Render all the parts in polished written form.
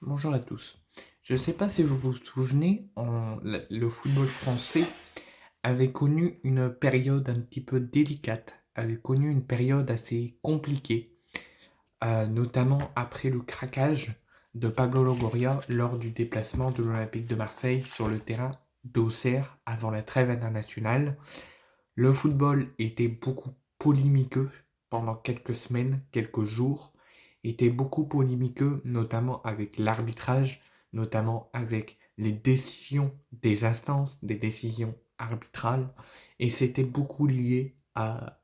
Bonjour à tous. Je ne sais pas si vous vous souvenez, le football français avait connu une période un petit peu délicate, avait connu une période assez compliquée, notamment après le craquage de Pablo Longoria lors du déplacement de l'Olympique de Marseille sur le terrain d'Auxerre avant la trêve internationale. Le football était beaucoup polémiqueux pendant quelques semaines, quelques jours, était beaucoup polémiqueux, notamment avec l'arbitrage, notamment avec les décisions des instances, des décisions arbitrales, et c'était beaucoup lié à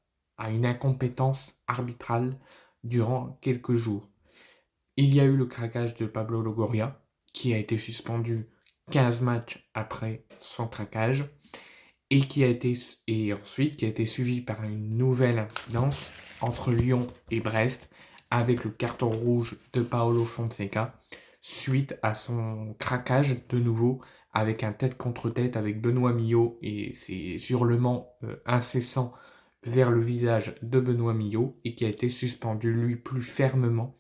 une incompétence arbitrale durant quelques jours. Il y a eu le craquage de Pablo Longoria, qui a été suspendu 15 matchs après son craquage et ensuite qui a été suivi par une nouvelle incidence entre Lyon et Brest avec le carton rouge de Paolo Fonseca suite à son craquage de nouveau avec un tête contre tête avec Benoît Millot et ses hurlements incessants vers le visage de Benoît Millot et qui a été suspendu lui plus fermement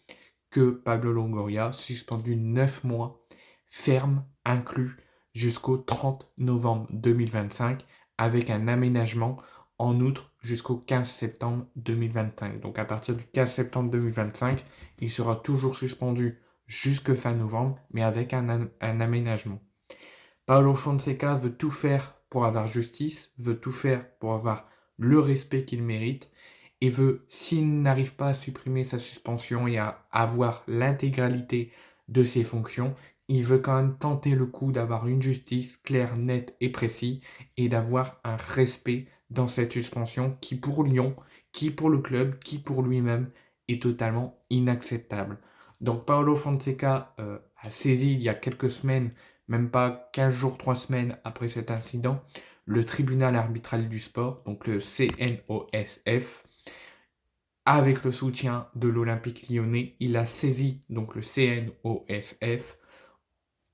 que Pablo Longoria, suspendu 9 mois ferme inclus jusqu'au 30 novembre 2025 avec un aménagement en outre jusqu'au 15 septembre 2025. Donc à partir du 15 septembre 2025, il sera toujours suspendu jusque fin novembre, mais avec un aménagement. Paolo Fonseca veut tout faire pour avoir justice, veut tout faire pour avoir le respect qu'il mérite, et veut, s'il n'arrive pas à supprimer sa suspension et à avoir l'intégralité de ses fonctions, il veut quand même tenter le coup d'avoir une justice claire, nette et précise et d'avoir un respect dans cette suspension qui pour Lyon, qui pour le club, qui pour lui-même est totalement inacceptable. Donc Paolo Fonseca a saisi il y a quelques semaines, même pas 15 jours, 3 semaines après cet incident, le tribunal arbitral du sport, donc le CNOSF, avec le soutien de l'Olympique lyonnais, il a saisi donc le CNOSF.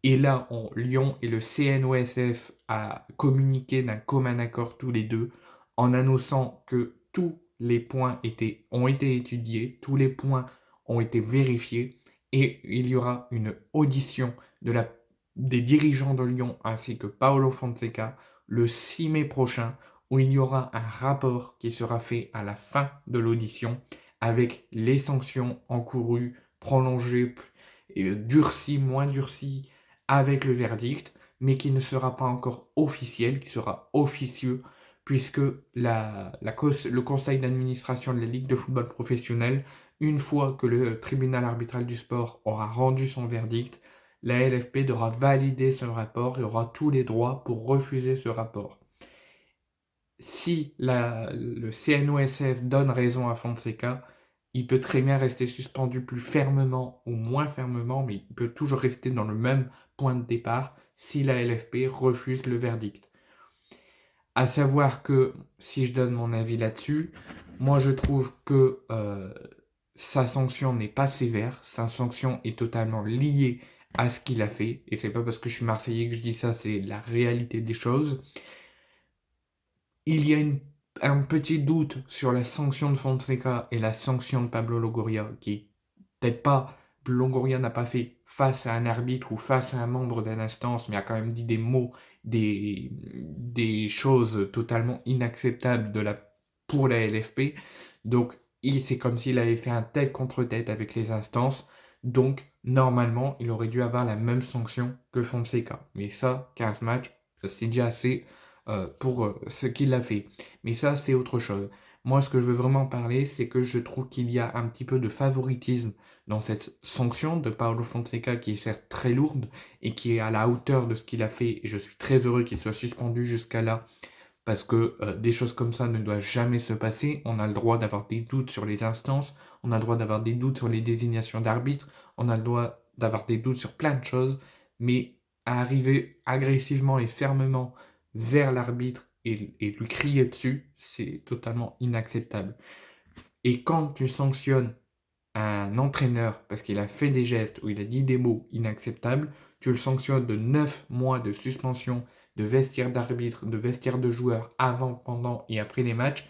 Et là, Lyon et le CNOSF a communiqué d'un commun accord tous les deux en annonçant que tous les points ont été étudiés, tous les points ont été vérifiés et il y aura une audition des dirigeants de Lyon ainsi que Paolo Fonseca le 6 mai prochain où il y aura un rapport qui sera fait à la fin de l'audition avec les sanctions encourues, prolongées, durcies, moins durcies, avec le verdict, mais qui ne sera pas encore officiel, qui sera officieux, puisque le conseil d'administration de la Ligue de football professionnel, une fois que le tribunal arbitral du sport aura rendu son verdict, la LFP devra valider ce rapport et aura tous les droits pour refuser ce rapport. Si le CNOSF donne raison à Fonseca, il peut très bien rester suspendu plus fermement ou moins fermement, mais il peut toujours rester dans le même point de départ si la LFP refuse le verdict. À savoir que, si je donne mon avis là-dessus, moi je trouve que sa sanction n'est pas sévère, sa sanction est totalement liée à ce qu'il a fait, et c'est pas parce que je suis Marseillais que je dis ça, c'est la réalité des choses. Il y a un petit doute sur la sanction de Fonseca et la sanction de Pablo Longoria, qui peut-être pas, Longoria n'a pas fait face à un arbitre ou face à un membre d'une instance, mais a quand même dit des mots, des choses totalement inacceptables pour la LFP. Donc, c'est comme s'il avait fait un tel contre-tête avec les instances. Donc, normalement, il aurait dû avoir la même sanction que Fonseca. Mais ça, 15 matchs, c'est déjà assez pour ce qu'il a fait. Mais ça, c'est autre chose. Moi, ce que je veux vraiment parler, c'est que je trouve qu'il y a un petit peu de favoritisme dans cette sanction de Paulo Fonseca qui est certes très lourde et qui est à la hauteur de ce qu'il a fait. Et je suis très heureux qu'il soit suspendu jusqu'à là parce que des choses comme ça ne doivent jamais se passer. On a le droit d'avoir des doutes sur les instances, on a le droit d'avoir des doutes sur les désignations d'arbitres, on a le droit d'avoir des doutes sur plein de choses, mais à arriver agressivement et fermement vers l'arbitre et lui crier dessus, c'est totalement inacceptable. Et quand tu sanctionnes un entraîneur parce qu'il a fait des gestes ou il a dit des mots inacceptables, tu le sanctionnes de 9 mois de suspension de vestiaire d'arbitre, de vestiaire de joueurs avant, pendant et après les matchs.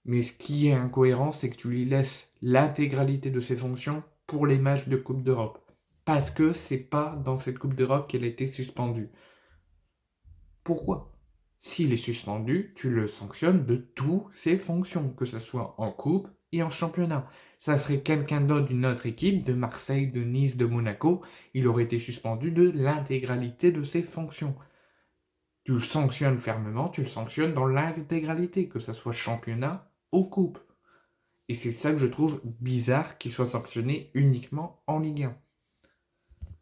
Mais ce qui est incohérent, c'est que tu lui laisses l'intégralité de ses fonctions pour les matchs de Coupe d'Europe. Parce que c'est pas dans cette Coupe d'Europe qu'elle a été suspendue. Pourquoi? S'il est suspendu, tu le sanctionnes de toutes ses fonctions, que ce soit en coupe et en championnat. Ça serait quelqu'un d'autre d'une autre équipe, de Marseille, de Nice, de Monaco, il aurait été suspendu de l'intégralité de ses fonctions. Tu le sanctionnes fermement, tu le sanctionnes dans l'intégralité, que ce soit championnat ou coupe. Et c'est ça que je trouve bizarre qu'il soit sanctionné uniquement en Ligue 1.